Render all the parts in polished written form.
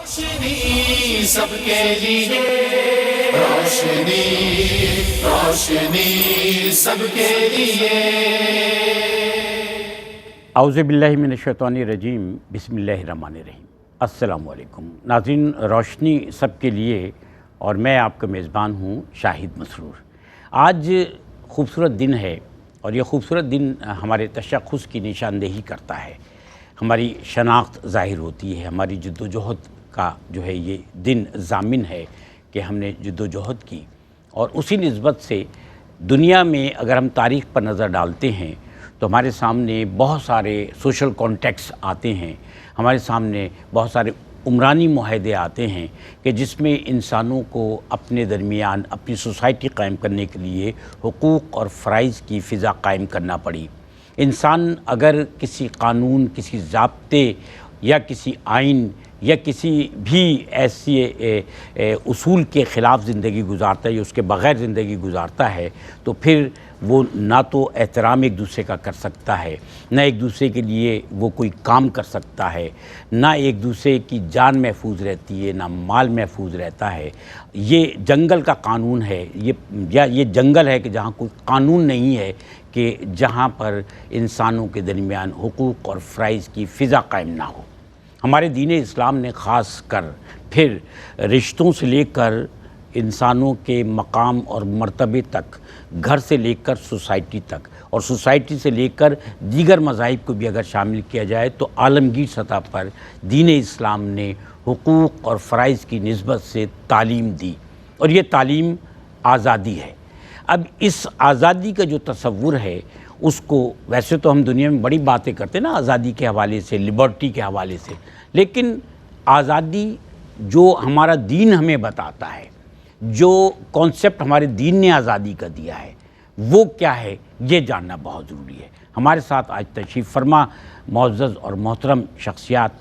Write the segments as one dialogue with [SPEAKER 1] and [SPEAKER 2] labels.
[SPEAKER 1] روشنی سب کے لیے، روشنی روشنی سب کے لیے۔
[SPEAKER 2] اعوذ باللہ من الشیطان الرجیم، بسم اللہ الرحمن الرحیم۔ السلام علیکم ناظرین، روشنی سب کے لیے اور میں آپ کا میزبان ہوں شاہد مسرور۔ آج خوبصورت دن ہے اور یہ خوبصورت دن ہمارے تشخص کی نشاندہی کرتا ہے، ہماری شناخت ظاہر ہوتی ہے، ہماری جد و جہد کا جو ہے یہ دن ضامن ہے کہ ہم نے جد و جہد کی، اور اسی نسبت سے دنیا میں اگر ہم تاریخ پر نظر ڈالتے ہیں تو ہمارے سامنے بہت سارے سوشل کانٹیکٹس آتے ہیں، ہمارے سامنے بہت سارے عمرانی معاہدے آتے ہیں کہ جس میں انسانوں کو اپنے درمیان اپنی سوسائٹی قائم کرنے کے لیے حقوق اور فرائض کی فضا قائم کرنا پڑی۔ انسان اگر کسی قانون، کسی ضابطے یا کسی آئین یا کسی بھی ایسی اصول کے خلاف زندگی گزارتا ہے یا اس کے بغیر زندگی گزارتا ہے تو پھر وہ نہ تو احترام ایک دوسرے کا کر سکتا ہے، نہ ایک دوسرے کے لیے وہ کوئی کام کر سکتا ہے، نہ ایک دوسرے کی جان محفوظ رہتی ہے، نہ مال محفوظ رہتا ہے۔ یہ جنگل کا قانون ہے، یہ جنگل ہے کہ جہاں کوئی قانون نہیں ہے کہ جہاں پر انسانوں کے درمیان حقوق اور فرائض کی فضا قائم نہ ہو۔ ہمارے دین اسلام نے خاص کر پھر رشتوں سے لے کر انسانوں کے مقام اور مرتبے تک، گھر سے لے کر سوسائٹی تک، اور سوسائٹی سے لے کر دیگر مذاہب کو بھی اگر شامل کیا جائے تو عالمگیر سطح پر دین اسلام نے حقوق اور فرائض کی نسبت سے تعلیم دی، اور یہ تعلیم آزادی ہے۔ اب اس آزادی کا جو تصور ہے اس کو ویسے تو ہم دنیا میں بڑی باتیں کرتے ہیں نا آزادی کے حوالے سے، لبرٹی کے حوالے سے، لیکن آزادی جو ہمارا دین ہمیں بتاتا ہے، جو کانسیپٹ ہمارے دین نے آزادی کا دیا ہے وہ کیا ہے، یہ جاننا بہت ضروری ہے۔ ہمارے ساتھ آج تشریف فرما معزز اور محترم شخصیات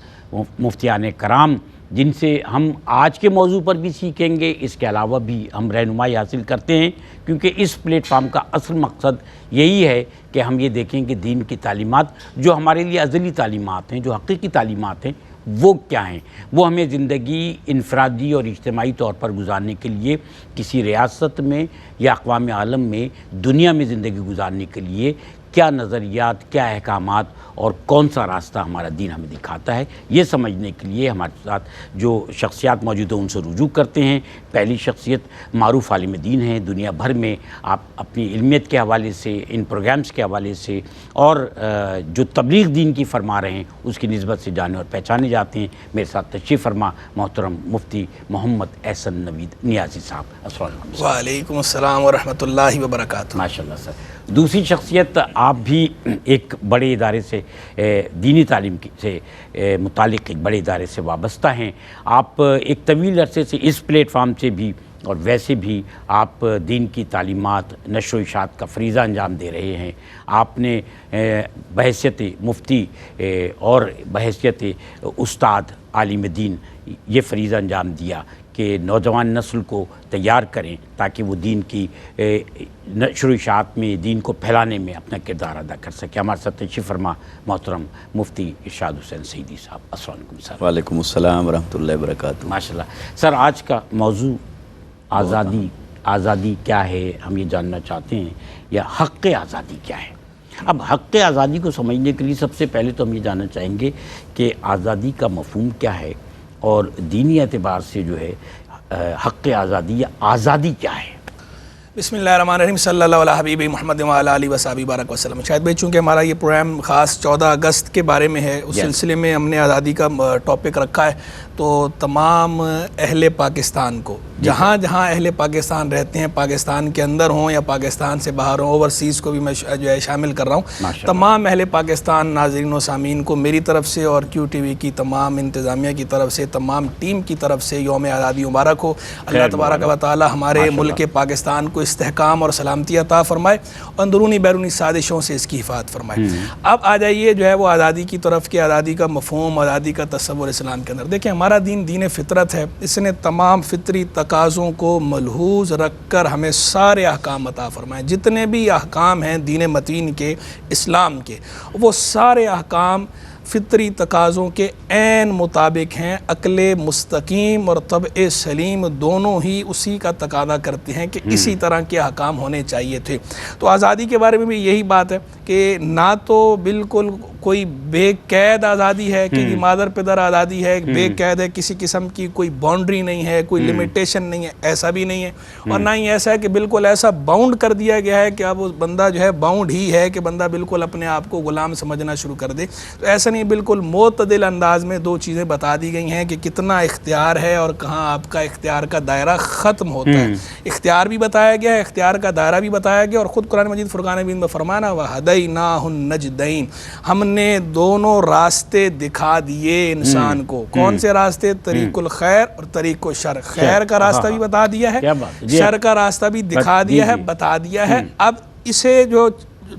[SPEAKER 2] مفتیان کرام، جن سے ہم آج کے موضوع پر بھی سیکھیں گے، اس کے علاوہ بھی ہم رہنمائی حاصل کرتے ہیں، کیونکہ اس پلیٹ فارم کا اصل مقصد یہی ہے کہ ہم یہ دیکھیں کہ دین کی تعلیمات جو ہمارے لیے ازلی تعلیمات ہیں، جو حقیقی تعلیمات ہیں، وہ کیا ہیں، وہ ہمیں زندگی انفرادی اور اجتماعی طور پر گزارنے کے لیے کسی ریاست میں یا اقوام عالم میں دنیا میں زندگی گزارنے کے لیے کیا نظریات، کیا احکامات اور کون سا راستہ ہمارا دین ہمیں دکھاتا ہے، یہ سمجھنے کے لیے ہمارے ساتھ جو شخصیات موجود ہیں ان سے رجوع کرتے ہیں۔ پہلی شخصیت معروف عالم دین ہیں، دنیا بھر میں آپ اپنی علمیت کے حوالے سے، ان پروگرامز کے حوالے سے اور جو تبلیغ دین کی فرما رہے ہیں اس کی نسبت سے جانے اور پہچانے جاتے ہیں۔ میرے ساتھ تشریف فرما محترم مفتی محمد احسن نوید نیازی صاحب، السلام علیکم۔
[SPEAKER 3] وعلیکم السلام ورحمۃ اللہ وبرکاتہ۔
[SPEAKER 2] ماشاء اللہ سر۔ دوسری شخصیت، آپ بھی ایک بڑے ادارے سے، دینی تعلیم سے متعلق ایک بڑے ادارے سے وابستہ ہیں۔ آپ ایک طویل عرصے سے اس پلیٹ فارم سے بھی اور ویسے بھی آپ دین کی تعلیمات، نشر و اشاعت کا فریضہ انجام دے رہے ہیں۔ آپ نے بحیثیت مفتی اور بحیثیت استاد عالم دین یہ فریضہ انجام دیا کہ نوجوان نسل کو تیار کریں تاکہ وہ دین کی نشر و اشاعت میں، دین کو پھیلانے میں اپنا کردار ادا کر سکے۔ ہمارے ساتھ تشریف فرما محترم مفتی ارشاد حسین سیدی صاحب، السلام علیکم سر۔
[SPEAKER 4] وعلیکم السلام ورحمۃ اللہ وبرکاتہ۔
[SPEAKER 2] ماشاء اللہ سر، آج کا موضوع آزادی کیا ہے ہم یہ جاننا چاہتے ہیں، یا حق آزادی کیا ہے۔ اب حق آزادی کو سمجھنے کے لیے سب سے پہلے تو ہم یہ جاننا چاہیں گے کہ آزادی کا مفہوم کیا ہے، اور دینی اعتبار سے جو ہے حق آزادی یا آزادی کیا ہے۔
[SPEAKER 3] بسم اللہ الرحمن الرحیم، صلی اللہ علیہ حبیب محمد وعلی آلہ وصحبہ بارک وسلم۔ شاید بھائی چونکہ ہمارا یہ پروگرام خاص 14 اگست کے بارے میں ہے، اس سلسلے میں ہم نے آزادی کا ٹاپک رکھا ہے، تو تمام اہل پاکستان کو، جہاں جہاں اہل پاکستان رہتے ہیں، پاکستان کے اندر ہوں یا پاکستان سے باہر ہوں، اوورسیز کو بھی میں جو ہے شامل کر رہا ہوں، تمام اہل پاکستان ناظرین و سامعین کو میری طرف سے اور کیو ٹی وی کی تمام انتظامیہ کی طرف سے، تمام ٹیم کی طرف سے یوم آزادی مبارک ہو۔ اللہ تبارک و تعالی ہمارے ملک پاکستان کو استحکام اور سلامتی عطا فرمائے، اندرونی بیرونی سازشوں سے اس کی حفاظت فرمائے۔ اب آ جائیے جو ہے وہ آزادی کی طرف، کہ آزادی کا مفہوم، آزادی کا تصور اسلام کے اندر۔ دیکھیں ہمارا دین دین فطرت ہے، اس نے تمام فطری تقاضوں کو ملحوظ رکھ کر ہمیں سارے احکام عطا فرمائے۔ جتنے بھی احکام ہیں دین متین کے، اسلام کے، وہ سارے احکام فطری تقاضوں کے عین مطابق ہیں. عقل مستقیم اور طبع سلیم دونوں ہی اسی کا تقاضا کرتے ہیں کہ اسی طرح کے احکام ہونے چاہیے تھے. تو آزادی کے بارے میں بھی یہی بات ہے کہ نہ تو بالکل کوئی بے قید آزادی ہے کہ مادر پدر آزادی ہے، بے قید ہے، کسی قسم کی کوئی باؤنڈری نہیں ہے، کوئی لمیٹیشن نہیں ہے، ایسا بھی نہیں ہے. اور نہ ہی ایسا ہے کہ بالکل ایسا باؤنڈ کر دیا گیا ہے کہ اب وہ بندہ جو ہے باؤنڈ ہی ہے کہ بندہ بالکل اپنے آپ کو غلام سمجھنا شروع کر دے. تو ایسا نہیں، بالکل معتدل انداز میں دو چیزیں بتا دی گئی ہیں کہ کتنا اختیار ہے اور کہاں آپ کا اختیار کا دائرہ ختم ہوتا ہے. اختیار بھی بتایا گیا ہے، اختیار کا دائرہ بھی بتایا گیا. اور خود قرآن مجید فرقان حمید میں فرمانا وَهَدَيْنَاهُ النَّجْدَيْنِ، ہم نے دونوں راستے دکھا دیے انسان کو. کون سے راستے؟ طریق الخیر اور طریق الشر. خیر کا راستہ بھی بتا دیا ہے، شر کا راستہ بھی دکھا دیا ہے، بتا دیا ہے. اب اسے جو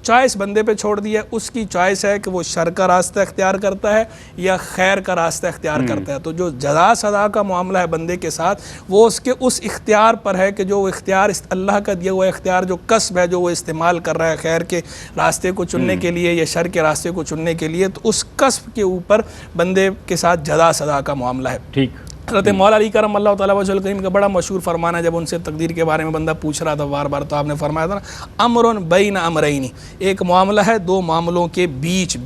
[SPEAKER 3] چوائس بندے پہ چھوڑ دیا ہے، اس کی چوائس ہے کہ وہ شر کا راستہ اختیار کرتا ہے یا خیر کا راستہ اختیار کرتا ہے. تو جو جزا سزا کا معاملہ ہے بندے کے ساتھ، وہ اس کے اس اختیار پر ہے کہ جو وہ اختیار اللہ کا دیا ہوا اختیار، جو کسب ہے جو وہ استعمال کر رہا ہے خیر کے راستے کو چننے کے لیے یا شر کے راستے کو چننے کے لیے، تو اس کسب کے اوپر بندے کے ساتھ جزا سزا کا معاملہ ہے.
[SPEAKER 2] ٹھیک.
[SPEAKER 3] حضرت مولا علی کرم اللہ تعالیٰ وجہ الکریم کا بڑا مشہور فرمانا ہے، جب ان سے تقدیر کے بارے میں بندہ پوچھ رہا تھا بار بار، تو آپ نے فرمایا تھا نا امر بین امرین، ایک معاملہ ہے دو معاملوں کے بیچ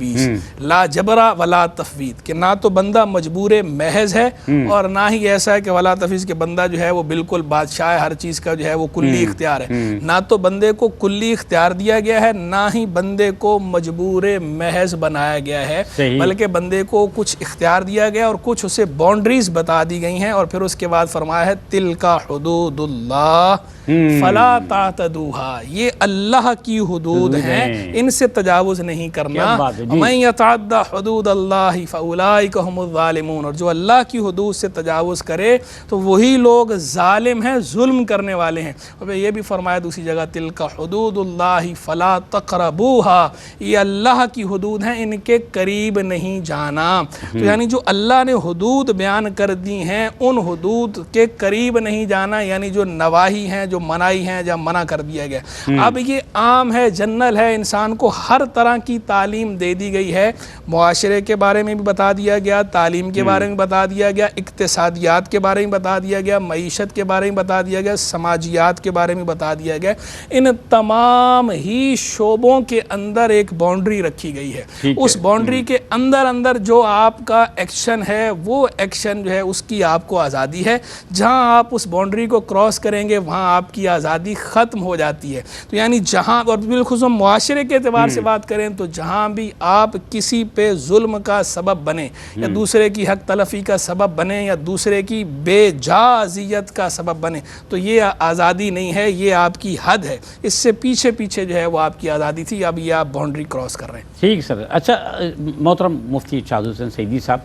[SPEAKER 3] لا جبرا ولا تفویض، کہ نہ تو بندہ مجبور محض ہے اور نہ ہی ایسا ہے کہ ولا تفویض کہ بندہ جو ہے وہ بالکل بادشاہ ہے، ہر چیز کا جو ہے وہ کلی اختیار ہے. نہ تو بندے کو کلی اختیار دیا گیا ہے، نہ ہی بندے کو مجبور محض بنایا گیا ہے، بلکہ بندے کو کچھ اختیار دیا گیا اور کچھ اسے باؤنڈریز بتا دی گئی ہیں. اور پھر اس کے بعد فرمایا ہے تلک حدود اللہ فلا تعتدوها، یہ اللہ کی حدود ہیں، ان سے تجاوز نہیں کرنا. من یتعدی حدود اللہ فاولئک هم الظالمون، اور جو اللہ کی حدود سے تجاوز کرے تو وہی لوگ ظالم ہیں، ظلم کرنے والے ہیں. اور یہ بھی فرمایا دوسری جگہ تلک حدود اللہ فلا تقربوها، یہ اللہ کی حدود ہیں، ان کے قریب نہیں جانا. تو یعنی جو اللہ نے حدود بیان کر دی ہیں، ان حدود کے قریب نہیں جانا، یعنی جو نواہی ہیں، جو منائی ہیں، جب منع کر دیا گیا. اب یہ عام ہے، جنرل ہے، انسان کو ہر طرح کی تعلیم دے دی گئی ہے. معاشرے کے بارے میں بھی بتا دیا گیا، تعلیم کے بارے میں بتا دیا گیا، اقتصادیات کے بارے میں بتا دیا گیا، معیشت کے بارے میں بتا دیا گیا، سماجیات کے بارے میں بتا دیا گیا. ان تمام ہی شعبوں کے اندر ایک باؤنڈری رکھی گئی ہے. اس باؤنڈری کے اندر جو آپ کا ایکشن ہے، وہ ایکشن جو ہے اس کی آپ کو آزادی ہے. جہاں آپ اس باؤنڈری کو کراس کریں گے وہاں آپ کی آزادی ختم ہو جاتی ہے. تو یعنی جہاں، اور بالخصوص معاشرے کے اعتبار سے بات کریں تو جہاں بھی آپ کسی پہ ظلم کا سبب بنے یا دوسرے کی حق تلفی کا سبب بنے یا دوسرے کی بے جا اذیت کا سبب بنے، تو یہ آزادی نہیں ہے، یہ آپ کی حد ہے. اس سے پیچھے جو ہے وہ آپ کی آزادی تھی، اب یہ آپ باؤنڈری کراس کر رہے ہیں.
[SPEAKER 2] ٹھیک سر. اچھا محترم مفتی شاہد حسین سیدی صاحب،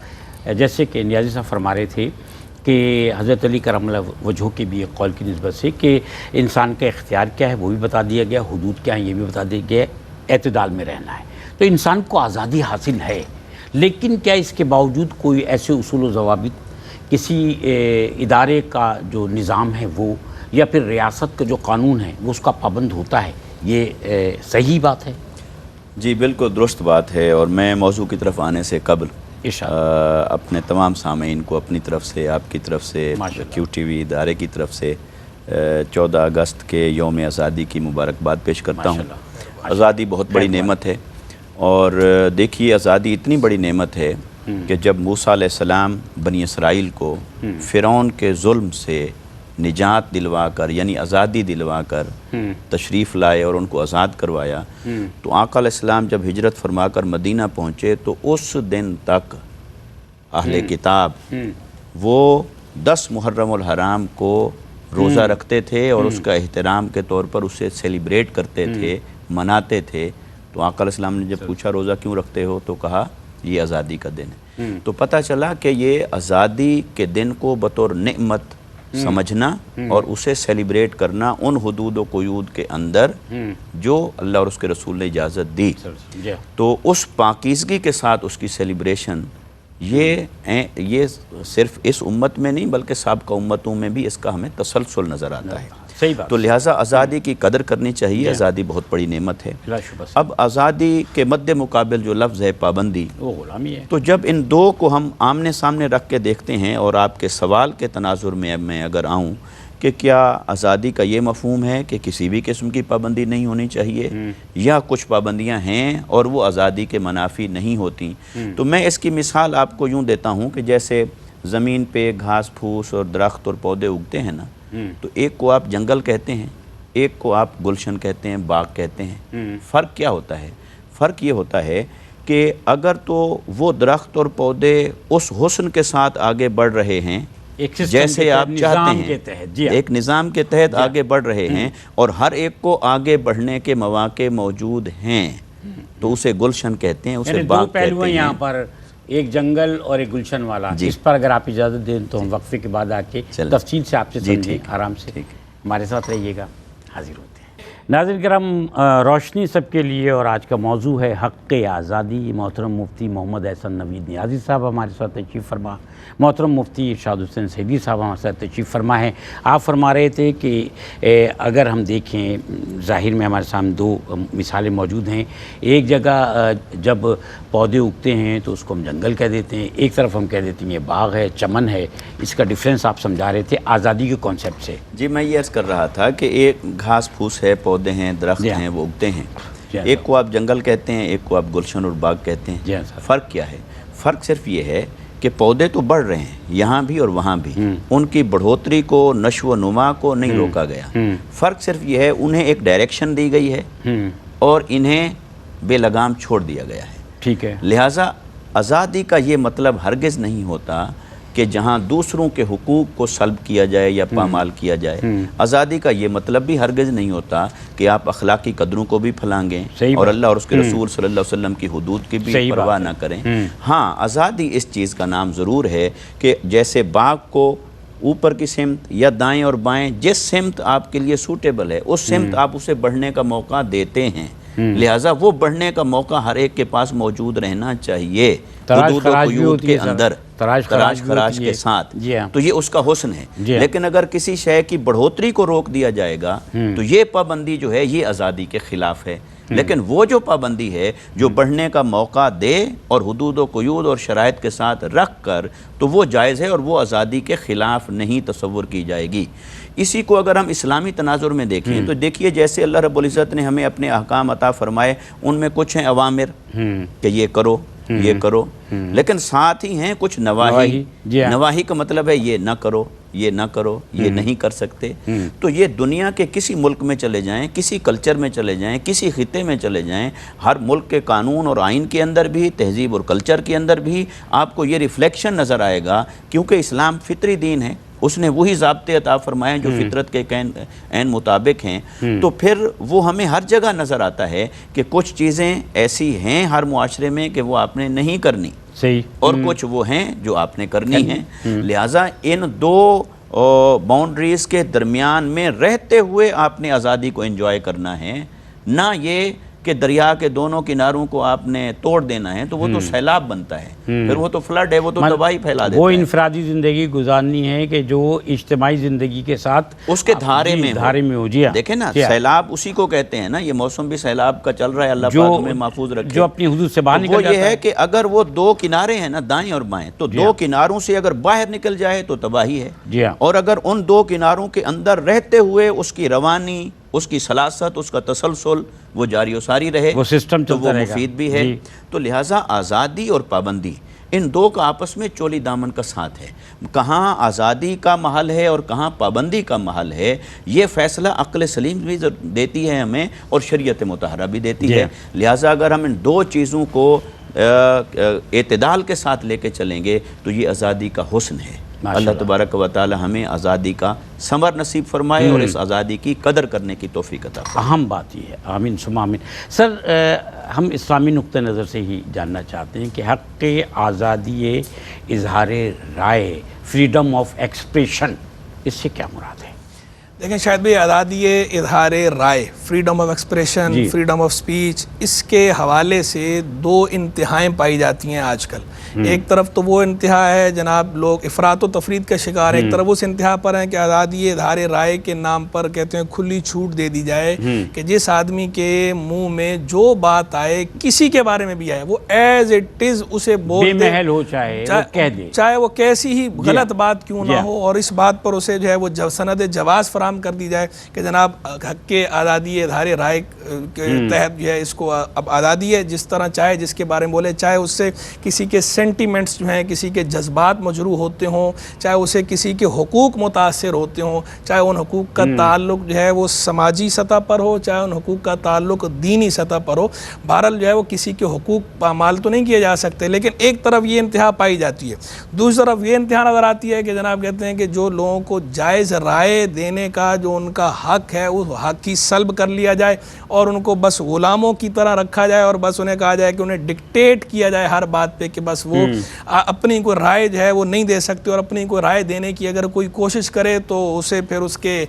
[SPEAKER 2] جیسے کہ نیازی صاحب فرما رہے تھے کہ حضرت علی کرم اللہ وجہہ کے بھی ایک قول کی نسبت سے کہ انسان کا اختیار کیا ہے وہ بھی بتا دیا گیا، حدود کیا ہیں یہ بھی بتا دیا گیا، اعتدال میں رہنا ہے. تو انسان کو آزادی حاصل ہے، لیکن کیا اس کے باوجود کوئی ایسے اصول و ضوابط کسی ادارے کا جو نظام ہے وہ، یا پھر ریاست کا جو قانون ہے وہ اس کا پابند ہوتا ہے؟ یہ صحیح بات ہے؟
[SPEAKER 4] جی بالکل درست بات ہے. اور میں موضوع کی طرف آنے سے قبل اپنے تمام سامعین کو اپنی طرف سے، آپ کی طرف سے، کیو ٹی وی ادارے کی طرف سے 14 اگست کے یوم آزادی کی مبارکباد پیش کرتا ہوں. آزادی بہت بڑی نعمت ہے، اور دیکھیے آزادی اتنی بڑی نعمت ہے کہ جب موسیٰ علیہ السلام بنی اسرائیل کو فرعون کے ظلم سے نجات دلوا کر، یعنی آزادی دلوا کر تشریف لائے اور ان کو آزاد کروایا، تو آقا علیہ السلام جب ہجرت فرما کر مدینہ پہنچے تو اس دن تک اہل کتاب وہ 10 محرم الحرام کو روزہ رکھتے تھے اور اس کا احترام کے طور پر اسے سیلیبریٹ کرتے تھے، مناتے تھے. تو آقا علیہ السلام نے جب پوچھا روزہ کیوں رکھتے ہو، تو کہا یہ آزادی کا دن ہے. تو پتہ چلا کہ یہ آزادی کے دن کو بطور نعمت سمجھنا اور اسے سیلیبریٹ کرنا ان حدود و قیود کے اندر جو اللہ اور اس کے رسول نے اجازت دی. تو اس پاکیزگی کے ساتھ اس کی سیلیبریشن، یہ صرف اس امت میں نہیں بلکہ سابقہ امتوں میں بھی اس کا ہمیں تسلسل نظر آتا ہے.
[SPEAKER 2] صحیح بات.
[SPEAKER 4] تو لہٰذا آزادی کی قدر کرنی چاہیے. آزادی بہت بڑی نعمت ہے. اب آزادی کے مد مقابل جو لفظ ہے پابندی،
[SPEAKER 2] وہ غلامی ہے.
[SPEAKER 4] تو جب ان دو کو ہم آمنے سامنے رکھ کے دیکھتے ہیں، اور آپ کے سوال کے تناظر میں میں اگر آؤں کہ کیا آزادی کا یہ مفہوم ہے کہ کسی بھی قسم کی پابندی نہیں ہونی چاہیے، یا کچھ پابندیاں ہیں اور وہ آزادی کے منافی نہیں ہوتی، تو میں اس کی مثال آپ کو یوں دیتا ہوں کہ جیسے زمین پہ گھاس پھوس اور درخت اور پودے اگتے ہیں نا، تو ایک کو آپ جنگل کہتے ہیں، ایک کو آپ گلشن کہتے ہیں، باغ کہتے ہیں. فرق کیا ہوتا ہے؟ فرق یہ ہوتا ہے کہ اگر تو وہ درخت اور پودے اس حسن کے ساتھ آگے بڑھ رہے ہیں جیسے آپ چاہتے ہیں، ایک نظام کے تحت آگے بڑھ رہے ہیں، اور ہر ایک کو آگے بڑھنے کے مواقع موجود ہیں، تو اسے گلشن کہتے ہیں، اسے باغ کہتے ہیں.
[SPEAKER 2] دو پہلو ہیں یہاں پر، ایک جنگل اور ایک گلشن والا. اس پر اگر آپ اجازت دیں تو ہم وقفے کے بعد آ کے تفصیل سے آپ سے سمجھیں. آرام سے ہمارے ساتھ رہیے گا. حاضر ہوتے ہیں. ناظرین کرام، روشنی سب کے لیے، اور آج کا موضوع ہے حق آزادی. محترم مفتی محمد احسن نوید نیازی صاحب ہمارے ساتھ تشریف فرما، محترم مفتی ارشاد حسین سیدی صاحب ہمارے ساتھ تشریف فرما ہیں. آپ فرما رہے تھے کہ اگر ہم دیکھیں ظاہر میں ہمارے سامنے دو مثالیں موجود ہیں. ایک جگہ جب پودے اگتے ہیں تو اس کو ہم جنگل کہہ دیتے ہیں، ایک طرف ہم کہہ دیتے ہیں یہ باغ ہے، چمن ہے. اس کا ڈیفرنس آپ سمجھا رہے تھے آزادی کے کانسیپٹ سے.
[SPEAKER 4] جی میں یہ عرض کر رہا تھا کہ ایک گھاس پھوس ہے، پودے ہیں، درخت ہیں، وہ اگتے ہیں. ایک کو آپ جنگل کہتے ہیں، ایک کو آپ گلشن اور باغ کہتے ہیں. فرق کیا ہے؟ فرق صرف یہ ہے کہ پودے تو بڑھ رہے ہیں یہاں بھی اور وہاں بھی، ان کی بڑھوتری کو، نشو و نما کو نہیں روکا گیا. فرق صرف یہ ہے انہیں ایک ڈائریکشن دی گئی ہے اور انہیں بے لگام چھوڑ دیا گیا ہے.
[SPEAKER 2] ٹھیک ہے.
[SPEAKER 4] لہٰذا آزادی کا یہ مطلب ہرگز نہیں ہوتا کہ جہاں دوسروں کے حقوق کو سلب کیا جائے یا پامال کیا جائے. آزادی کا یہ مطلب بھی ہرگز نہیں ہوتا کہ آپ اخلاقی قدروں کو بھی پھلانگیں اور اللہ اور اس کے رسول صلی اللہ علیہ وسلم کی حدود کی بھی پرواہ نہ کریں. ہاں، آزادی اس چیز کا نام ضرور ہے کہ جیسے باغ کو اوپر کی سمت یا دائیں اور بائیں جس سمت آپ کے لیے سوٹیبل ہے اس سمت آپ اسے بڑھنے کا موقع دیتے ہیں. لہٰذا وہ بڑھنے کا موقع ہر ایک کے پاس موجود رہنا چاہیے، حدود و قیود کے اندر، تراش خراش کے ساتھ. تو یہ اس کا حسن ہے. لیکن اگر کسی شے کی بڑھوتری کو روک دیا جائے گا تو یہ پابندی جو ہے یہ آزادی کے خلاف ہے. لیکن وہ جو پابندی ہے جو بڑھنے کا موقع دے اور حدود و قیود اور شرائط کے ساتھ رکھ کر، تو وہ جائز ہے اور وہ آزادی کے خلاف نہیں تصور کی جائے گی. اسی کو اگر ہم اسلامی تناظر میں دیکھیں تو دیکھیے جیسے اللہ رب العزت نے ہمیں اپنے احکام عطا فرمائے، ان میں کچھ ہیں اوامر کہ یہ کرو یہ کرو، لیکن ساتھ ہی ہیں کچھ نواہی. نواہی کا مطلب ہے یہ نہ کرو، یہ نہ کرو، یہ نہیں کر سکتے. تو یہ دنیا کے کسی ملک میں چلے جائیں، کسی کلچر میں چلے جائیں، کسی خطے میں چلے جائیں، ہر ملک کے قانون اور آئین کے اندر بھی، تہذیب اور کلچر کے اندر بھی آپ کو یہ ریفلیکشن نظر آئے گا، کیونکہ اسلام فطری دین ہے. اس نے وہی ضابطے عطا فرمائے جو فطرت کے عین مطابق ہیں. تو پھر وہ ہمیں ہر جگہ نظر آتا ہے کہ کچھ چیزیں ایسی ہیں ہر معاشرے میں کہ وہ آپ نے نہیں کرنی، اور کچھ وہ ہیں جو آپ نے کرنی ہیں. لہٰذا ان دو باؤنڈریز کے درمیان میں رہتے ہوئے آپ نے آزادی کو انجوائے کرنا ہے، نہ یہ کہ دریا کے دونوں کناروں کو آپ نے توڑ دینا ہے تو وہ تو سیلاب بنتا ہے، پھر وہ تو فلڈ ہے، وہ تو تباہی پھیلا دیتا ہے.
[SPEAKER 2] وہ انفرادی زندگی گزارنی ہے کہ جو اجتماعی زندگی کے ساتھ
[SPEAKER 4] اس کے دھارے میں
[SPEAKER 2] ہو.
[SPEAKER 4] دیکھیں نا، سیلاب اسی کو کہتے ہیں نا، یہ موسم بھی سیلاب کا چل رہا ہے، اللہ پاک ہمیں محفوظ رکھے.
[SPEAKER 2] جو اپنی حدود سے باہر نکل
[SPEAKER 4] جاتا ہے، وہ یہ ہے کہ اگر وہ دو کنارے ہیں نا دائیں اور بائیں، تو دو کناروں سے اگر باہر نکل جائے تو تباہی ہے. اور اگر ان دو کناروں کے اندر رہتے ہوئے اس کی روانی، اس کی سلاست، اس کا تسلسل وہ جاری و ساری رہے،
[SPEAKER 2] وہ سسٹم
[SPEAKER 4] تو وہ مفید بھی ہے. تو لہٰذا آزادی اور پابندی ان دو کا آپس میں چولی دامن کا ساتھ ہے. کہاں آزادی کا محل ہے اور کہاں پابندی کا محل ہے، یہ فیصلہ عقل سلیم بھی دیتی ہے ہمیں اور شریعت مطہرہ بھی دیتی ہے. لہٰذا اگر ہم ان دو چیزوں کو اعتدال کے ساتھ لے کے چلیں گے تو یہ آزادی کا حسن ہے. اللہ تبارک و تعالی ہمیں آزادی کا ثمر نصیب فرمائے اور اس آزادی کی قدر کرنے کی توفیق عطا فرمائے.
[SPEAKER 2] اہم بات یہ ہے. آمین ثم آمین. سر، ہم اسلامی نقطہ نظر سے ہی جاننا چاہتے ہیں کہ حق آزادی اظہار رائے، فریڈم آف ایکسپریشن، اس سے کیا مراد ہے؟
[SPEAKER 3] دیکھیں شاہد بھائی، آزادی اظہار رائے، freedom of expression, freedom of speech, اس کے حوالے سے دو انتہائیں پائی جاتی ہیں آج کل. ایک طرف تو وہ انتہا ہے جناب لوگ افراط و تفرید کا شکار ہیں، ایک طرف اس انتہا پر ہیں کہ آزادی اظہار رائے کے نام پر کہتے ہیں کھلی چھوٹ دے دی جائے کہ جس آدمی کے منہ میں جو بات آئے، کسی کے بارے میں بھی آئے، وہ ایز اٹ از اسے بول دے،
[SPEAKER 2] بے محل ہو چاہے وہ کہہ دے،
[SPEAKER 3] چاہے وہ کیسی ہی غلط بات کیوں نہ ہو، اور اس بات پر اسے جو ہے وہ سند جواز فراہم کر دی جائے کہ جناب حق کے آزادی اظہار رائے کے تحت جو ہے اس کو اب آزادی ہے، جس طرح چاہے جس کے بارے میں بولے، چاہے اس سے کسی کے سینٹیمنٹس جو ہیں، کسی کے جذبات مجروح ہوتے ہوں، چاہے اسے کسی کے حقوق متاثر ہوتے ہوں، چاہے ان حقوق کا تعلق جو ہے وہ سماجی سطح پر ہو، چاہے ان حقوق کا تعلق دینی سطح پر ہو، بہرحال جو ہے وہ کسی کے حقوق پامال تو نہیں کیے جا سکتے. لیکن ایک طرف یہ انتہا پائی جاتی ہے، دوسری طرف یہ انتہا نظر آتی ہے کہ جناب کہتے ہیں کہ جو لوگوں کو جائز رائے دینے کا جو ان کا حق ہے، اس حق کی سلب کر لیا جائے اور ان کو بس غلاموں کی طرح رکھا جائے اور بس انہیں کہا جائے کہ انہیں ڈکٹیٹ کیا جائے ہر بات پہ کہ بس وہ اپنی کوئی رائے جو ہے وہ نہیں دے سکتے، اور اپنی کوئی رائے دینے کی اگر کوئی کوشش کرے تو اسے پھر اس کے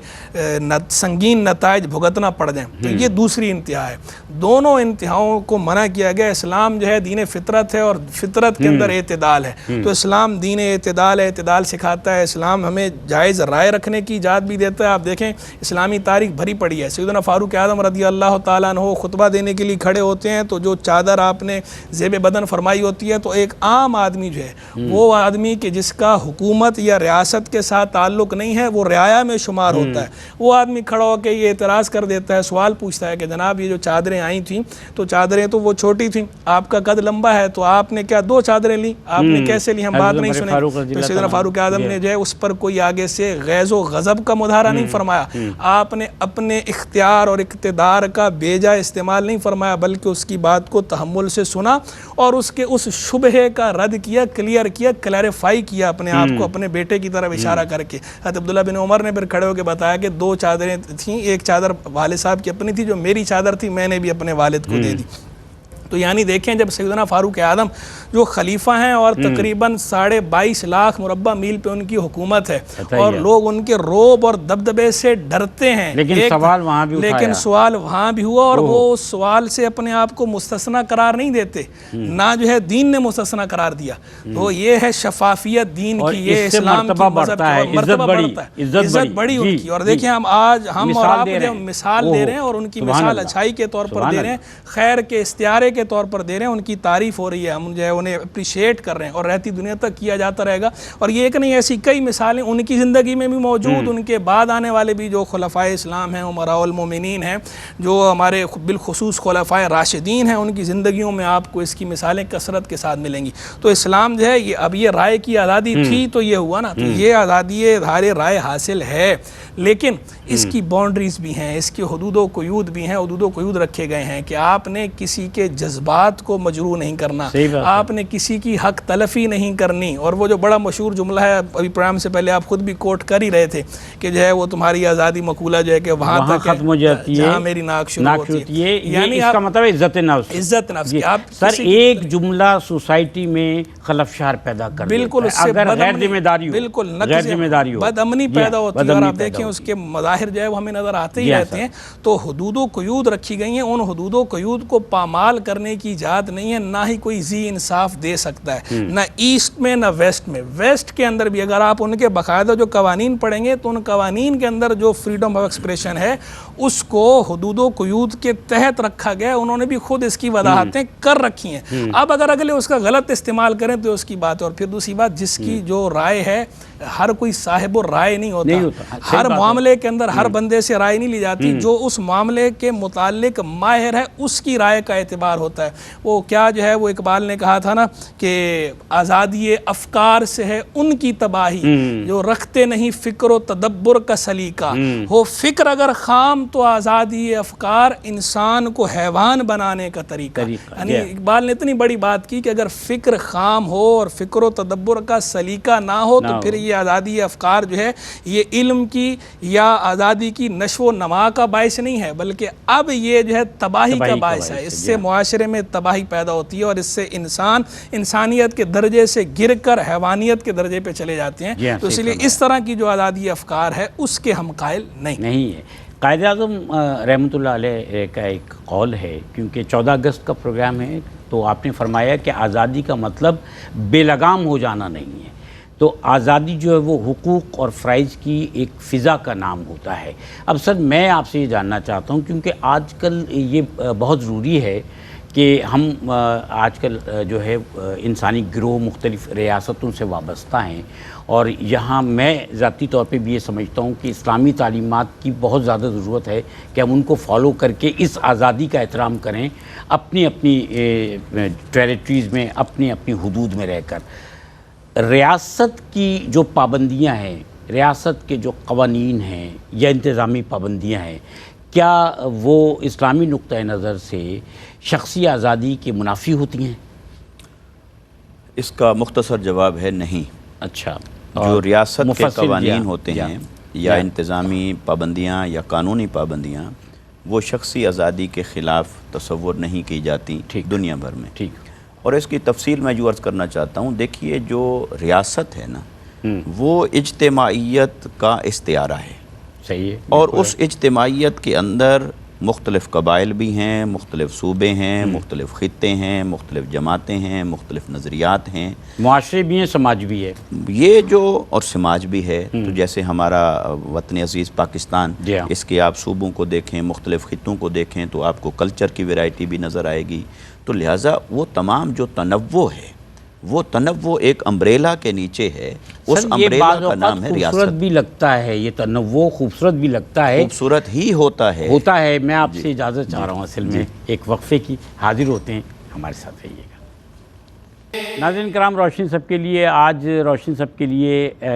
[SPEAKER 3] سنگین نتائج بھگتنا پڑ جائیں. تو یہ دوسری انتہا ہے. دونوں انتہاؤں کو منع کیا گیا. اسلام جو ہے دین فطرت ہے اور فطرت کے اندر اعتدال ہے، تو اسلام دین اعتدال ہے، اعتدال سکھاتا ہے. اسلام ہمیں جائز رائے رکھنے کی اجازت بھی دیتا ہے. آپ دیکھیں اسلامی تاریخ بھری پڑی ہے. سیدنا فاروق اعظم رضی اللہ تعالیٰ عنہ خطبہ دینے کے لیے کھڑے ہوتے ہیں تو جو چادر آپ نے زیب بدن فرمائی ہوتی ہے، تو ایک عام آدمی جو ہے، وہ آدمی کہ جس کا حکومت یا ریاست کے ساتھ تعلق نہیں ہے، وہ رعایا میں شمار ہوتا ہے، وہ آدمی کھڑا ہو کے یہ اعتراض کر دیتا ہے، سوال پوچھتا ہے کہ جناب یہ جو چادریں آئی تھیں تو چادریں تو وہ چھوٹی تھیں، آپ کا قد لمبا ہے، تو آپ نے کیا 2 چادریں لی؟ آپ نے کیسے لی؟ ہم بات نہیں سنیں. تو سیدنا فاروق اعظم نے جو ہے اس پر کوئی آگے سے غیظ و غضب کا مظاہرہ نہیں فرمایا. آپ نے اپنے اختیار اور اقتدار کا بیجا استعمال نہیں فرمایا، بلکہ اس کی بات کو تحمل سے سنا اور اس کے اس شبہے کا رد کیا، کلیئر کیا، کلیریفائی کیا اپنے آپ کو، اپنے بیٹے کی طرف اشارہ کر کے. حضرت عبداللہ بن عمر نے پھر کھڑے ہو کے بتایا کہ 2 چادریں تھیں، ایک چادر والد صاحب کی اپنی تھی، جو میری چادر تھی میں نے بھی اپنے والد کو دے دی. تو یعنی دیکھیں جب سیدنا فاروق اعظم جو خلیفہ ہیں اور تقریباً 22.5 لاکھ مربع میل پہ ان کی حکومت ہے اور لوگ ان کے روب اور دبدبے سے ڈرتے ہیں،
[SPEAKER 2] لیکن سوال وہاں بھی اٹھایا،
[SPEAKER 3] لیکن سوال وہاں بھی ہوا اور وہ اس سوال سے اپنے آپ کو مستثنی قرار نہیں دیتے، نہ جو ہے دین نے مستثنی قرار دیا. تو یہ ہے شفافیت دین کی، یہ اسلام کی مذہب کی مرتبہ بڑھتا ہے، عزت بڑی ان کی. اور دیکھیں ہم آج ہم اور آپ جو مثال دے رہے ہیں اور ان کی مثال اچھائی کے طور پر دے رہے ہیں، خیر کے استعارے کے طور پر دے رہے ہیں، ان کی تعریف ہو رہی ہے، ہم جو ہے انہیں اپریشیٹ کر رہے ہیں اور رہتی دنیا تک کیا جاتا رہے گا. اور یہ ایک نہیں، ایسی کئی مثالیں ان کی زندگی میں بھی موجود، ان کے بعد آنے والے بھی جو خلفائے اسلام ہیں، امراء المومنین ہیں، جو ہمارے بالخصوص خلفائے راشدین ہیں، ان کی زندگیوں میں آپ کو اس کی مثالیں کثرت کے ساتھ ملیں گی. تو اسلام جو ہے اب یہ رائے کی آزادی تھی تو یہ ہوا نا، تو یہ آزادی اظہار رائے حاصل ہے، لیکن اس کی باؤنڈریز بھی ہیں، اس کے حدود و قیود بھی ہیں. حدود و قیود رکھے گئے ہیں کہ آپ نے کسی کے جذبات کو مجروح نہیں کرنا، آپ نے کسی کی حق تلفی نہیں کرنی. اور وہ جو بڑا مشہور جملہ ہے، ابھی پروگرام سے پہلے آپ خود بھی کوٹ کر ہی رہے تھے کہ جو ہے وہ تمہاری آزادی مقولہ جو ہے کہ وہاں تک
[SPEAKER 2] ختم ہو جاتی ہے
[SPEAKER 3] جہاں میری ناک شروع ہوتی ہے.
[SPEAKER 2] یعنی اس کا مطلب عزت نفس،
[SPEAKER 3] عزت نفس کی آپ
[SPEAKER 2] سر ایک جملہ سوسائٹی میں خلفشار پیدا کر
[SPEAKER 3] بالکل
[SPEAKER 2] دیتا ہے اگر غیر ذمہ داری ہو،
[SPEAKER 3] بالکل
[SPEAKER 2] غیر ذمہ داری ہو،
[SPEAKER 3] بد امنی پیدا ہوتی ہے. اور آپ دیکھیں اس کے مظاہر جو ہے وہ ہمیں نظر آتے ہی رہتے ہیں. تو حدود و قیود رکھی گئی ہیں، ان حدود و قیود کو پامال کرنے کی اجازت نہیں ہے، نہ ہی کوئی ذی انصاف دے سکتا ہے، نہ ایسٹ میں نہ ویسٹ میں. ویسٹ کے اندر بھی اگر آپ ان کے باقاعدہ جو قوانین پڑھیں گے تو ان قوانین کے اندر جو فریڈم آف ایکسپریشن ہے اس کو حدود و قیود کے تحت رکھا گیا. انہوں نے بھی خود اس کی وضاحتیں کر رکھی ہیں. اب اگر اگلے اس کا غلط استعمال کریں تو اس کی بات ہے. اور پھر دوسری بات، جس کی جو رائے ہے، ہر کوئی صاحب و رائے نہیں ہوتا، ہر معاملے کے اندر ہر بندے سے رائے نہیں لی جاتی. جو اس معاملے کے متعلق ماہر ہے اس کی رائے کا اعتبار ہوتا ہے. وہ کیا جو ہے وہ اقبال نے کہا تھا نا کہ آزادی افکار سے ہے ان کی تباہی جو رکھتے نہیں فکر و تدبر کا سلیقہ. ہو فکر اگر خام تو آزادی افکار انسان کو حیوان بنانے کا طریقہ. یعنی اقبال نے اتنی بڑی بات کی کہ اگر فکر خام ہو اور فکر و تدبر کا سلیقہ نہ ہو تو پھر یہ آزادی افکار جو ہے یہ علم کی یا آزادی کی نشو و نما کا باعث نہیں ہے، بلکہ اب یہ جو ہے تباہی کا باعث ہے۔ اس سے معاشرے میں تباہی پیدا ہوتی ہے اور اس سے انسانیت کے درجے سے گر کر حیوانیت کے درجے پہ چلے جاتے ہیں۔ تو اس لیے اس طرح کی جو آزادی افکار ہے اس کے ہم قائل نہیں
[SPEAKER 2] ہے۔ قائد اعظم رحمۃ اللہ علیہ کا ایک قول ہے، کیونکہ 14 اگست کا پروگرام ہے، تو آپ نے فرمایا کہ آزادی کا مطلب بے لگام ہو جانا نہیں ہے۔ تو آزادی جو ہے وہ حقوق اور فرائض کی ایک فضا کا نام ہوتا ہے۔ اب سر میں آپ سے یہ جاننا چاہتا ہوں، کیونکہ آج کل یہ بہت ضروری ہے کہ ہم آج کل جو ہے انسانی گروہ مختلف ریاستوں سے وابستہ ہیں، اور یہاں میں ذاتی طور پہ بھی یہ سمجھتا ہوں کہ اسلامی تعلیمات کی بہت زیادہ ضرورت ہے کہ ہم ان کو فالو کر کے اس آزادی کا احترام کریں، اپنی اپنی ٹیریٹریز میں، اپنی اپنی حدود میں رہ کر۔ ریاست کی جو پابندیاں ہیں، ریاست کے جو قوانین ہیں یا انتظامی پابندیاں ہیں، کیا وہ اسلامی نقطہ نظر سے شخصی آزادی کے منافی ہوتی ہیں؟
[SPEAKER 4] اس کا مختصر جواب ہے نہیں۔
[SPEAKER 2] اچھا،
[SPEAKER 4] جو ریاست کے قوانین ہوتے ہیں یا انتظامی پابندیاں یا قانونی پابندیاں، وہ شخصی آزادی کے خلاف تصور نہیں کی جاتی دنیا بھر میں۔ اور اس کی تفصیل میں جو عرض کرنا چاہتا ہوں، دیکھیے جو ریاست ہے نا، وہ اجتماعیت کا استعارہ ہے۔
[SPEAKER 2] صحیح ہے۔
[SPEAKER 4] اور اس اجتماعیت کے اندر مختلف قبائل بھی ہیں، مختلف صوبے ہیں، مختلف خطے ہیں، مختلف جماعتیں ہیں، مختلف نظریات ہیں،
[SPEAKER 2] معاشرے بھی ہیں، سماج بھی ہے۔
[SPEAKER 4] یہ جو اور سماج بھی ہے، تو جیسے ہمارا وطن عزیز پاکستان، اس کے آپ صوبوں کو دیکھیں، مختلف خطوں کو دیکھیں تو آپ کو کلچر کی ویرائٹی بھی نظر آئے گی۔ تو لہٰذا وہ تمام جو تنوع ہے، وہ تنوع ایک امبریلا کے نیچے ہے، اس امبریلا کا نام ہے ریاست۔
[SPEAKER 2] خوبصورت بھی لگتا ہے یہ تنوع، خوبصورت بھی لگتا ہے،
[SPEAKER 4] خوبصورت ہی ہوتا ہے۔
[SPEAKER 2] میں آپ سے اجازت چاہ رہا ہوں اصل میں ایک وقفے کی، حاضر ہوتے ہیں، ہمارے ساتھ رہیے گا۔ ناظرین کرام، روشنی سب کے لیے آج روشنی سب کے لیے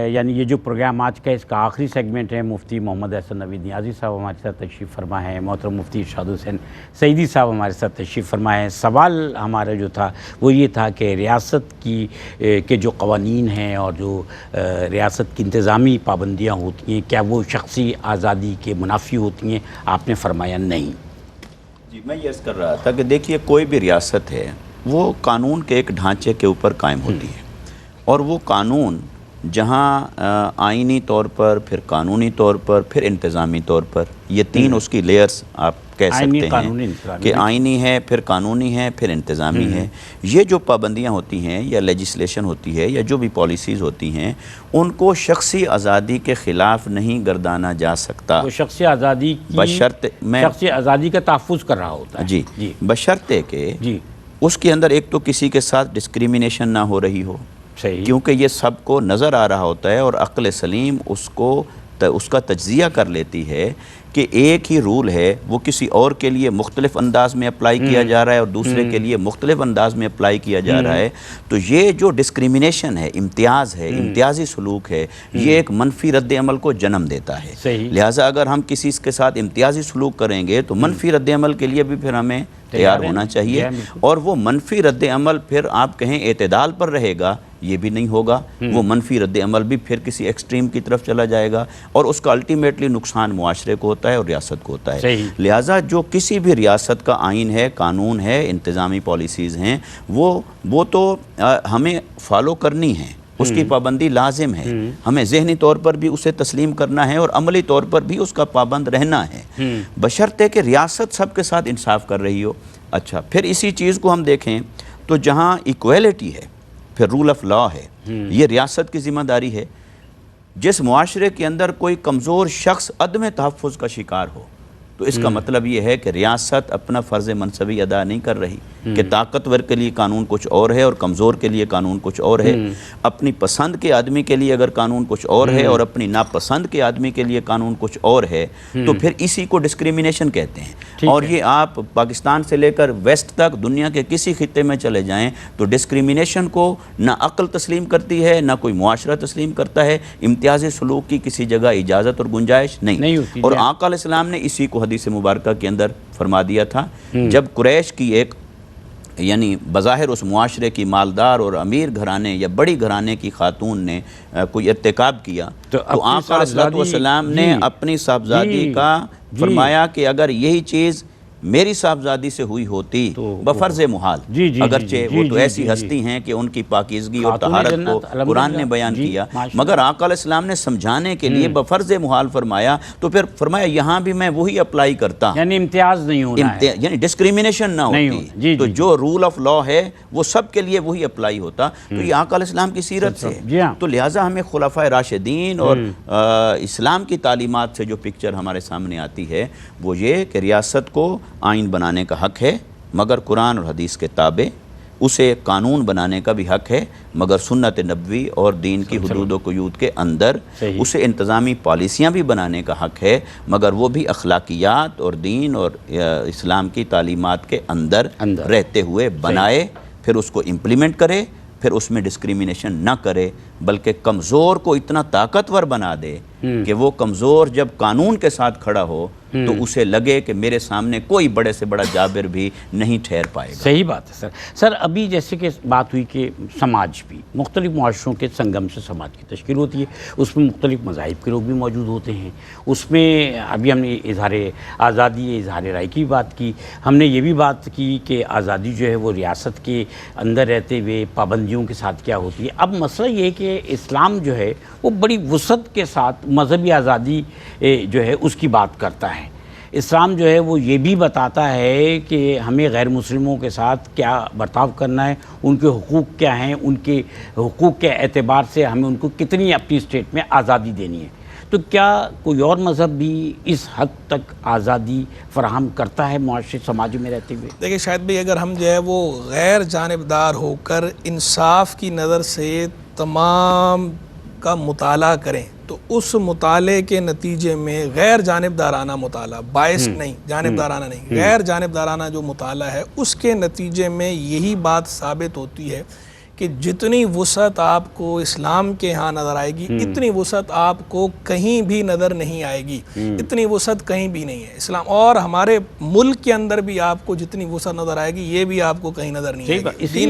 [SPEAKER 2] یعنی یہ جو پروگرام آج کا اس کا آخری سیگمنٹ ہے، مفتی محمد احسن نوید نیازی صاحب ہمارے ساتھ تشریف فرما ہے، محترم مفتی ارشاد حسین سعیدی صاحب ہمارے ساتھ تشریف فرما ہے۔ سوال ہمارا جو تھا وہ یہ تھا کہ ریاست کی کے جو قوانین ہیں اور جو ریاست کی انتظامی پابندیاں ہوتی ہیں، کیا وہ شخصی آزادی کے منافی ہوتی ہیں؟ آپ نے فرمایا نہیں۔
[SPEAKER 4] جی، میں یہ عرض کر رہا تھا کہ دیکھیے کوئی بھی ریاست ہے وہ قانون کے ایک ڈھانچے کے اوپر قائم ہوتی ہے، اور وہ قانون جہاں آئینی طور پر، پھر قانونی طور پر، پھر انتظامی طور پر، یہ تین اس کی لیئرز آپ کہہ سکتے ہیں کہ آئینی ہے، پھر قانونی ہے، پھر انتظامی ہے۔ یہ جو پابندیاں ہوتی ہیں یا لیجسلیشن ہوتی ہے یا جو بھی پالیسیز ہوتی ہیں، ان کو شخصی آزادی کے خلاف نہیں گردانا جا سکتا۔
[SPEAKER 2] وہ شخصی آزادی شخصی آزادی کا تحفظ کر رہا ہوتا ہے۔
[SPEAKER 4] جی، بشرطے کہ اس کے اندر ایک تو کسی کے ساتھ ڈسکریمنیشن نہ ہو رہی ہو، کیونکہ یہ سب کو نظر آ رہا ہوتا ہے، اور عقل سلیم اس کا تجزیہ کر لیتی ہے کہ ایک ہی رول ہے، وہ کسی اور کے لیے مختلف انداز میں اپلائی کیا جا رہا ہے اور دوسرے کے لیے مختلف انداز میں اپلائی کیا جا رہا ہے۔ تو یہ جو ڈسکریمنیشن ہے، امتیاز ہے، امتیازی سلوک ہے، یہ ایک منفی رد عمل کو جنم دیتا ہے۔ لہٰذا اگر ہم کسی کے ساتھ امتیازی سلوک کریں گے تو منفی رد عمل کے لیے بھی پھر ہمیں تیار ہونا چاہیے، اور وہ منفی رد عمل پھر آپ کہیں اعتدال پر رہے گا، یہ بھی نہیں ہوگا، وہ منفی رد عمل بھی پھر کسی ایکسٹریم کی طرف چلا جائے گا، اور اس کا الٹیمیٹلی نقصان معاشرے کو ہوتا ہے اور ریاست کو ہوتا ہے۔ لہٰذا جو کسی بھی ریاست کا آئین ہے، قانون ہے، انتظامی پالیسیز ہیں، وہ تو ہمیں فالو کرنی ہیں، اس کی پابندی لازم ہے، ہمیں ذہنی طور پر بھی اسے تسلیم کرنا ہے اور عملی طور پر بھی اس کا پابند رہنا ہے، بشرطے کہ ریاست سب کے ساتھ انصاف کر رہی ہو۔ اچھا، پھر اسی چیز کو ہم دیکھیں تو جہاں ایکویلٹی ہے، پھر رول آف لا ہے، یہ ریاست کی ذمہ داری ہے۔ جس معاشرے کے اندر کوئی کمزور شخص عدم تحفظ کا شکار ہو، تو اس کا مطلب یہ ہے کہ ریاست اپنا فرض منصبی ادا نہیں کر رہی، کہ طاقتور کے لیے قانون کچھ اور ہے اور کمزور کے لیے قانون کچھ اور ہے، اپنی پسند کے آدمی کے لیے اگر قانون کچھ اور ہے اور اپنی ناپسند کے آدمی کے لیے قانون کچھ اور ہے، تو پھر اسی کو ڈسکریمنیشن کہتے ہیں۔ اور یہ آپ پاکستان سے لے کر ویسٹ تک دنیا کے کسی خطے میں چلے جائیں تو ڈسکریمنیشن کو نہ عقل تسلیم کرتی ہے، نہ کوئی معاشرہ تسلیم کرتا ہے، امتیازی سلوک کی کسی جگہ اجازت اور گنجائش نہیں ہوتی۔ اور آقا علیہ السلام نے اسی کو حدیث مبارکہ کے اندر فرما دیا تھا، جب قریش کی ایک یعنی بظاہر اس معاشرے کی مالدار اور امیر گھرانے یا بڑی گھرانے کی خاتون نے کوئی ارتکاب کیا تو آقا علیہ الصلوۃ والسلام نے اپنی صاحبزادی کا فرمایا کہ اگر یہی چیز میری صاحبزادی سے ہوئی ہوتی بفرض محال، اگرچہ وہ تو ایسی ہستی ہیں کہ ان کی پاکیزگی اور طہارت کو قرآن نے بیان کیا، مگر آقا علیہ السلام نے سمجھانے کے لیے بفرض محال فرمایا، تو پھر فرمایا یہاں بھی میں وہی اپلائی کرتا ہوں،
[SPEAKER 2] یعنی امتیاز نہیں ہونا ہے،
[SPEAKER 4] یعنی ڈسکریمنیشن نہ ہوتی، تو جو رول آف لا ہے وہ سب کے لیے وہی اپلائی ہوتا، تو یہ آقا علیہ السلام کی سیرت سے، تو لہٰذا ہمیں خلفائے راشدین اور اسلام کی تعلیمات سے جو پکچر ہمارے سامنے آتی ہے وہ یہ کہ ریاست کو آئین بنانے کا حق ہے مگر قرآن اور حدیث کے تابع، اسے قانون بنانے کا بھی حق ہے مگر سنت نبوی اور دین کی حدود و قیود کے اندر، اسے انتظامی پالیسیاں بھی بنانے کا حق ہے مگر وہ بھی اخلاقیات اور دین اور اسلام کی تعلیمات کے اندر رہتے ہوئے بنائے، پھر اس کو امپلیمنٹ کرے، پھر اس میں ڈسکریمنیشن نہ کرے بلکہ کمزور کو اتنا طاقتور بنا دے کہ وہ کمزور جب قانون کے ساتھ کھڑا ہو تو اسے لگے کہ میرے سامنے کوئی بڑے سے بڑا جابر بھی نہیں ٹھہر پائے گا۔
[SPEAKER 2] صحیح بات ہے سر ابھی جیسے کہ بات ہوئی کہ سماج بھی مختلف معاشروں کے سنگم سے سماج کی تشکیل ہوتی ہے، اس میں مختلف مذاہب کے لوگ بھی موجود ہوتے ہیں، اس میں ابھی ہم نے اظہار آزادی اظہار رائے کی بات کی، ہم نے یہ بھی بات کی کہ آزادی جو ہے وہ ریاست کے اندر رہتے ہوئے پابندیوں کے ساتھ کیا ہوتی ہے۔ اب مسئلہ یہ ہے کہ اسلام جو ہے وہ بڑی وسعت کے ساتھ مذہبی آزادی جو ہے اس کی بات کرتا ہے۔ اسلام جو ہے وہ یہ بھی بتاتا ہے کہ ہمیں غیر مسلموں کے ساتھ کیا برتاؤ کرنا ہے، ان کے حقوق کیا ہیں، ان کے حقوق کے اعتبار سے ہمیں ان کو کتنی اپنی اسٹیٹ میں آزادی دینی ہے۔ تو کیا کوئی اور مذہب بھی اس حد تک آزادی فراہم کرتا ہے معاشرے سماج میں رہتے ہوئے؟
[SPEAKER 3] دیکھیں شاہد بھائی، اگر ہم جو ہے وہ غیر جانبدار ہو کر انصاف کی نظر سے تمام کا مطالعہ کریں تو اس مطالعے کے نتیجے میں غیر جانبدارانہ مطالعہ، باعث نہیں، جانبدارانہ نہیں، غیر جانبدارانہ جو مطالعہ ہے اس کے نتیجے میں یہی بات ثابت ہوتی ہے کہ جتنی وسعت آپ کو اسلام کے ہاں نظر آئے گی اتنی وسعت آپ کو کہیں بھی نظر نہیں آئے گی، اتنی وسعت کہیں بھی نہیں ہے اسلام، اور ہمارے ملک کے اندر بھی آپ کو جتنی وسعت نظر آئے گی یہ بھی آپ کو کہیں نظر نہیں آئے گی۔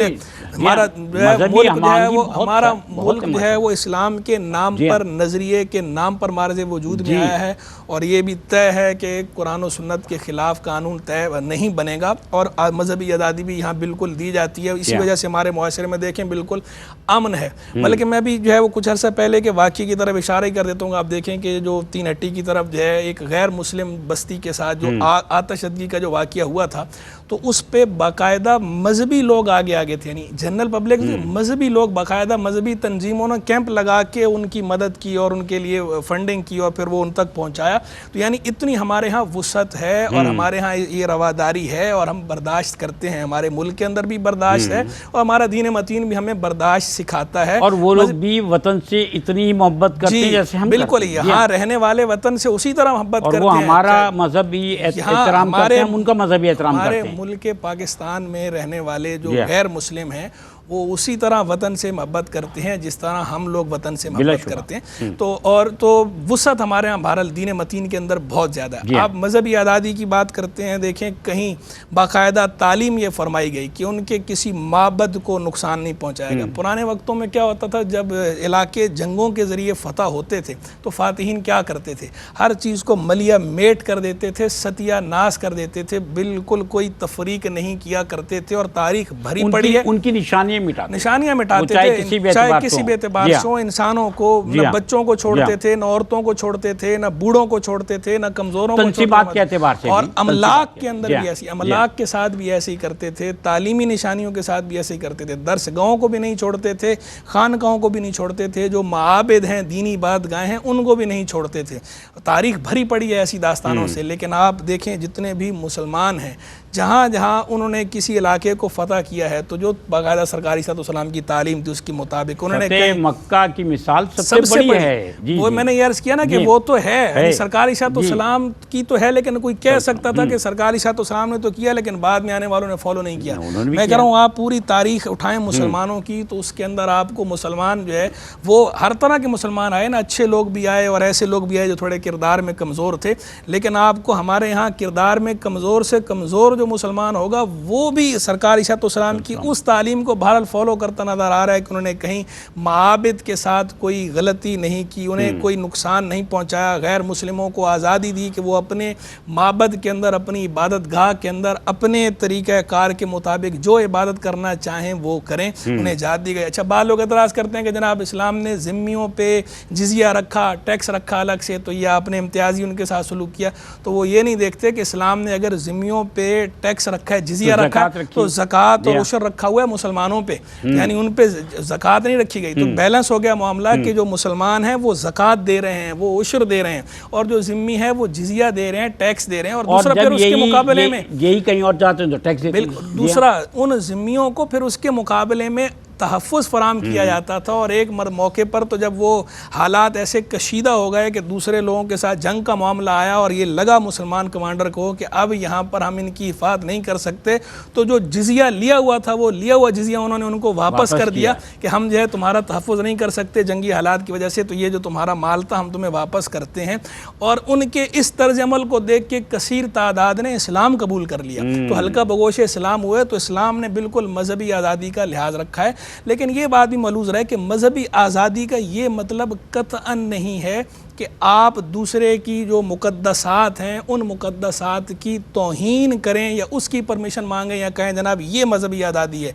[SPEAKER 3] ہمارا ملک جو ہے وہ اسلام کے نام پر، نظریے کے نام پر مارز وجود میں آیا ہے، اور یہ بھی طے ہے کہ قرآن و سنت کے خلاف قانون طے نہیں بنے گا، اور مذہبی آزادی بھی یہاں بالکل دی جاتی ہے، اسی وجہ سے ہمارے معاشرے میں دیکھیں بالکل امن ہے۔ بلکہ میں بھی جو ہے وہ کچھ عرصہ پہلے کے واقعے کی طرف اشارہ ہی کر دیتا ہوں، آپ دیکھیں کہ جو تین ہٹی کی طرف جو ہے ایک غیر مسلم بستی کے ساتھ جو آتش زدگی کا جو واقعہ ہوا تھا تو اس پہ باقاعدہ مذہبی لوگ آگے تھے، یعنی جنرل پبلک مذہبی لوگ، باقاعدہ مذہبی تنظیموں نے کیمپ لگا کے ان کی مدد کی اور ان کے لیے فنڈنگ کی اور پھر وہ ان تک پہنچایا۔ تو یعنی اتنی ہمارے ہاں وسعت ہے اور ہمارے ہاں یہ رواداری ہے اور ہم برداشت کرتے ہیں، ہمارے ملک کے اندر بھی برداشت ہے اور ہمارا دین متین بھی ہمیں برداشت سکھاتا ہے،
[SPEAKER 2] اور وہ لوگ بھی وطن سے اتنی محبت کرتے ہیں جیسے ہم
[SPEAKER 3] بالکل یہاں رہنے والے وطن سے اسی طرح محبت کرتے ہیں،
[SPEAKER 2] اور وہ ہمارا مذہبی احترام کرتے ہیں، ہم ان کا مذہبی احترام کرتے ہیں۔
[SPEAKER 3] ہمارے ملک پاکستان میں رہنے والے جو غیر مسلم ہیں وہ اسی طرح وطن سے محبت کرتے ہیں جس طرح ہم لوگ وطن سے محبت کرتے ہیں، تو وسعت ہمارے ہاں بہرحال دین متین کے اندر بہت زیادہ ہے۔ آپ مذہبی آزادی کی بات کرتے ہیں، دیکھیں کہیں باقاعدہ تعلیم یہ فرمائی گئی کہ ان کے کسی معبد کو نقصان نہیں پہنچائے گا۔ پرانے وقتوں میں کیا ہوتا تھا، جب علاقے جنگوں کے ذریعے فتح ہوتے تھے تو فاتحین کیا کرتے تھے، ہر چیز کو ملیہ میٹ کر دیتے تھے، ستیہ ناس کر دیتے تھے، بالکل کوئی تفریق نہیں کیا کرتے تھے، اور تاریخ بھری پڑی ہے،
[SPEAKER 2] ان کی نشانیاں
[SPEAKER 3] مٹاتے تھے، چاہے کسی بھی اعتبار سے ہو، انسانوں کو، نہ بچوں کو چھوڑتے تھے، نہ عورتوں کو چھوڑتے تھے، نہ بوڑھوں کو چھوڑتے تھے، نہ کمزوروں کو چھوڑتے تھے، اور املاک کے اندر بھی ایسی، املاک کے ساتھ بھی ایسے ہی کرتے تھے، تعلیمی نشانیوں کے ساتھ بھی ایسے ہی کرتے تھے، درس گاہوں کو بھی نہیں چھوڑتے تھے، خانقاہوں کو بھی نہیں چھوڑتے تھے، جو معابد ہیں، دینی عبادتگاہیں ہیں، ان کو بھی نہیں چھوڑتے تھے۔ تاریخ بھری پڑی ہے ایسی داستانوں سے، لیکن آپ دیکھیں جتنے بھی مسلمان ہیں جہاں جہاں انہوں نے کسی علاقے کو فتح کیا ہے تو جو باقاعدہ سرکاری صلی اللہ علیہ وسلم کی تعلیم تھی اس کے مطابق انہوں نے
[SPEAKER 2] فتح مکہ کی مثال سب سے بڑی ہے۔
[SPEAKER 3] وہ میں نے یہ عرض کیا نا کہ وہ تو ہے، سرکاری صلی اللہ علیہ وسلم کی تو ہے، لیکن کوئی کہہ سکتا تھا کہ سرکاری صلی اللہ علیہ وسلم نے تو کیا لیکن بعد میں آنے والوں نے فالو نہیں کیا۔ میں کہہ رہا ہوں آپ پوری تاریخ اٹھائیں مسلمانوں کی تو اس کے اندر آپ کو مسلمان جو ہے وہ ہر طرح کے مسلمان آئے نا، اچھے لوگ بھی آئے اور ایسے لوگ بھی آئے جو تھوڑے کردار میں کمزور تھے، لیکن آپ کو ہمارے یہاں کردار میں کمزور سے کمزور جو مسلمان ہوگا وہ بھی سرکار عیسیٰ السلام کی اس تعلیم کو بہرحال فالو کرتا نظر آ رہا ہے کہ انہوں نے کہیں معابد کے ساتھ کوئی غلطی نہیں کی، انہیں کوئی نقصان نہیں پہنچایا، غیر مسلموں کو آزادی دی کہ وہ اپنے معبد کے اندر، اپنی عبادت گاہ کے اندر اپنے طریقہ کار کے مطابق جو عبادت کرنا چاہیں وہ کریں، انہیں اجازت دی گئی۔ اچھا، بعض لوگ اعتراض کرتے ہیں کہ جناب اسلام نے ذمیوں پہ جزیہ رکھا، ٹیکس رکھا الگ سے، تو یہ آپ نے امتیازی ان کے ساتھ سلوک کیا۔ تو وہ یہ نہیں دیکھتے کہ اسلام نے اگر ذمیوں پہ ٹیکس رکھا ہے، جزیہ رکھا ہے، تو زکوٰۃ اور عشر رکھا ہوا ہے مسلمانوں پہ، یعنی ان پہ زکوٰۃ نہیں رکھی گئی۔ تو بیلنس ہو گیا معاملہ کہ جو مسلمان ہیں وہ زکوٰۃ دے رہے ہیں، وہ عشر دے رہے ہیں، اور جو ذمی ہے وہ جزیہ دے رہے ہیں، ٹیکس دے رہے ہیں، اور دوسرا پھر اس کے مقابلے میں
[SPEAKER 2] یہی کہیں اور جاتے ہیں تو ٹیکس
[SPEAKER 3] بالکل دوسرا ان ذمیوں کو پھر اس کے مقابلے میں تحفظ فراہم کیا جاتا تھا۔ اور ایک موقع پر تو جب وہ حالات ایسے کشیدہ ہو گئے کہ دوسرے لوگوں کے ساتھ جنگ کا معاملہ آیا اور یہ لگا مسلمان کمانڈر کو کہ اب یہاں پر ہم ان کی حفاظت نہیں کر سکتے، تو جو جزیہ لیا ہوا تھا وہ لیا ہوا جزیہ انہوں نے ان کو واپس کر دیا کہ ہم جو ہے تمہارا تحفظ نہیں کر سکتے جنگی حالات کی وجہ سے، تو یہ جو تمہارا مال تھا ہم تمہیں واپس کرتے ہیں۔ اور ان کے اس طرز عمل کو دیکھ کے کثیر تعداد نے اسلام قبول کر لیا، تو ہلکا بگوش اسلام ہوئے۔ تو اسلام نے بالکل مذہبی آزادی کا لحاظ رکھا ہے، لیکن یہ بات بھی ملحوظ رہے کہ مذہبی آزادی کا یہ مطلب قطعاً نہیں ہے کہ آپ دوسرے کی جو مقدسات ہیں ان مقدسات کی توہین کریں یا اس کی پرمیشن مانگیں یا کہیں جناب یہ مذہبی آزادی ہے۔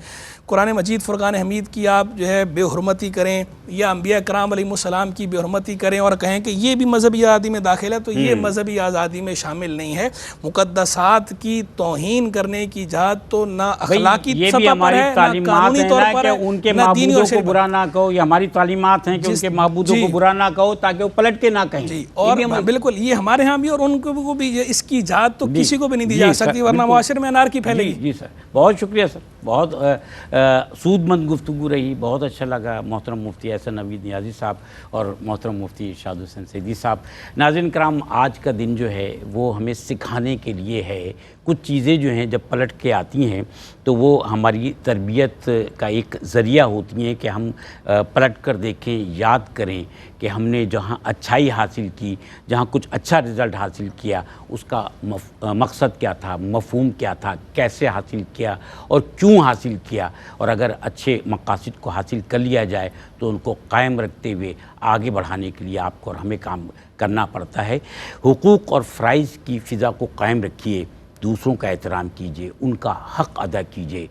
[SPEAKER 3] قرآن مجید فرقان حمید کی آپ جو ہے بے حرمتی کریں یا انبیاء کرام علیہ السلام کی بے حرمتی کریں اور کہیں کہ یہ بھی مذہبی آزادی میں داخل ہے، تو یہ مذہبی آزادی میں شامل نہیں ہے۔ مقدسات کی توہین کرنے کی اجازت تو نہ اخلاقی سطح پر ہے، نہ قانونی طور پر ہے،
[SPEAKER 2] ان کے
[SPEAKER 3] نہ دینی اور
[SPEAKER 2] معبودوں کو برا نہ کہو، یہ ہماری تعلیمات ہیں کہ ان کے معبودوں کو برا نہ کہو تاکہ وہ پلٹ کے نہ کہیں۔
[SPEAKER 3] جی، اور بالکل یہ ہمارے ہاں بھی، اور ان کو بھی اس کی اجازت تو کسی کو بھی نہیں دی جا سکتی، ورنہ معاشرے میں انارکی پھیلے گی۔
[SPEAKER 2] جی سر، بہت شکریہ سر، بہت سود مند گفتگو رہی، بہت اچھا لگا محترم مفتی احسن نوید نیازی صاحب اور محترم مفتی ارشاد حسین سیدی صاحب۔ ناظرین کرام، آج کا دن جو ہے وہ ہمیں سکھانے کے لیے ہے۔ کچھ چیزیں جو ہیں جب پلٹ کے آتی ہیں تو وہ ہماری تربیت کا ایک ذریعہ ہوتی ہیں کہ ہم پلٹ کر دیکھیں، یاد کریں کہ ہم نے جہاں اچھائی حاصل کی، جہاں کچھ اچھا رزلٹ حاصل کیا، اس کا مقصد کیا تھا، مفہوم کیا تھا، کیسے حاصل کیا اور کیوں حاصل کیا، اور اگر اچھے مقاصد کو حاصل کر لیا جائے تو ان کو قائم رکھتے ہوئے آگے بڑھانے کے لیے آپ کو اور ہمیں کام کرنا پڑتا ہے۔ حقوق اور فرائض کی فضا کو قائم رکھیے، دوسروں کا احترام کیجیے، ان کا حق ادا کیجیے،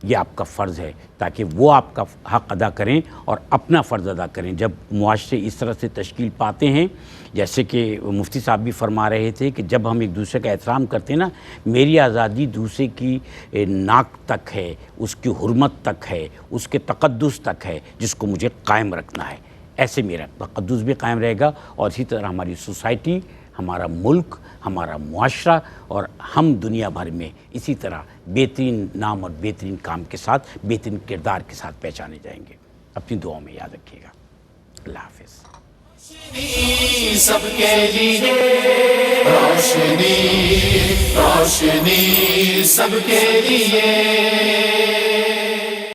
[SPEAKER 2] یہ آپ کا فرض ہے تاکہ وہ آپ کا حق ادا کریں اور اپنا فرض ادا کریں۔ جب معاشرے اس طرح سے تشکیل پاتے ہیں، جیسے کہ مفتی صاحب بھی فرما رہے تھے کہ جب ہم ایک دوسرے کا احترام کرتے ہیں نا، میری آزادی دوسرے کی ناک تک ہے، اس کی حرمت تک ہے، اس کے تقدس تک ہے جس کو مجھے قائم رکھنا ہے، ایسے میرا تقدس بھی قائم رہے گا، اور اسی طرح ہماری سوسائٹی، ہمارا ملک، ہمارا معاشرہ اور ہم دنیا بھر میں اسی طرح بہترین نام اور بہترین کام کے ساتھ، بہترین کردار کے ساتھ پہچانے جائیں گے۔ اپنی دعاؤں میں یاد رکھیے گا۔ اللہ حافظ۔
[SPEAKER 1] سب کے لیے روشنی، روشنی سب کے لیے۔